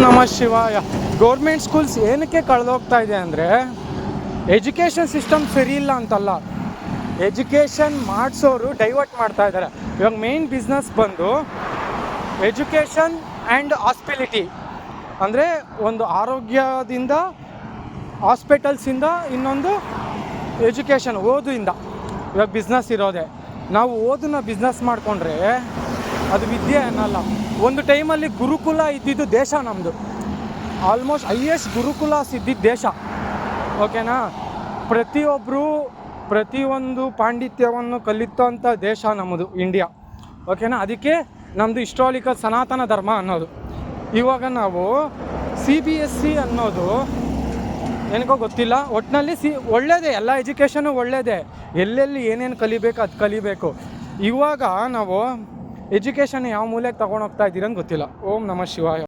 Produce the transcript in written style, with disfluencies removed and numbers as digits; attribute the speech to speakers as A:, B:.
A: ನಮಃ ಶಿವಾಯ. Government schools ಏನಕ್ಕೆ ಕಳೆದೋಗ್ತಾ ಇದೆ ಅಂದರೆ ಎಜುಕೇಷನ್ ಸಿಸ್ಟಮ್ ಸರಿ ಇಲ್ಲ ಅಂತಲ್ಲ, ಎಜುಕೇಷನ್ ಮಾಡಿಸೋರು ಡೈವರ್ಟ್ ಮಾಡ್ತಾ ಇದ್ದಾರೆ. ಇವಾಗ ಮೇನ್ ಬಿಸ್ನೆಸ್ ಬಂದು ಎಜುಕೇಷನ್ ಆ್ಯಂಡ್ ಹಾಸ್ಪಿಲಿಟಿ, ಅಂದರೆ ಒಂದು ಆರೋಗ್ಯದಿಂದ ಹಾಸ್ಪಿಟಲ್ಸಿಂದ ಇನ್ನೊಂದು ಎಜುಕೇಷನ್ ಓದಿಂದ. ಇವಾಗ ಬಿಸ್ನೆಸ್ ಇರೋದೆ, ನಾವು ಓದನ್ನ ಬಿಸ್ನೆಸ್ ಮಾಡಿಕೊಂಡ್ರೆ ಅದು ವಿದ್ಯೆ ಅನ್ನಲ್ಲ. ಒಂದು ಟೈಮಲ್ಲಿ ಗುರುಕುಲ ಇದ್ದಿದ್ದು ದೇಶ ನಮ್ಮದು, ಆಲ್ಮೋಸ್ಟ್ ಹೈಯೆಸ್ಟ್ ಗುರುಕುಲಾಸ್ ಇದ್ದಿದ್ದು ದೇಶ. ಓಕೆನಾ, ಪ್ರತಿಯೊಂದು ಪಾಂಡಿತ್ಯವನ್ನು ಕಲಿತಂಥ ದೇಶ ನಮ್ಮದು ಇಂಡಿಯಾ. ಓಕೆನಾ, ಅದಕ್ಕೆ ನಮ್ಮದು ಹಿಸ್ಟಾರಿಕಲ್ ಸನಾತನ ಧರ್ಮ ಅನ್ನೋದು. ಇವಾಗ ನಾವು CBSE ಅನ್ನೋದು ಏನಕ್ಕೋ ಗೊತ್ತಿಲ್ಲ, ಒಟ್ಟಿನಲ್ಲಿ ಒಳ್ಳೆಯದೇ, ಎಲ್ಲ ಎಜುಕೇಷನು ಒಳ್ಳೆಯದೇ, ಎಲ್ಲೆಲ್ಲಿ ಏನೇನು ಕಲಿಬೇಕು ಅದು ಕಲಿಬೇಕು. ಇವಾಗ ನಾವು ಎಜುಕೇಷನ್ ಯಾವ ಮೂಲೆಗೆ ತೊಗೊಂಡೋಗ್ತಾ ಇದ್ದೀರಂತ ಗೊತ್ತಿಲ್ಲ. ಓಂ ನಮಃ ಶಿವಾಯ.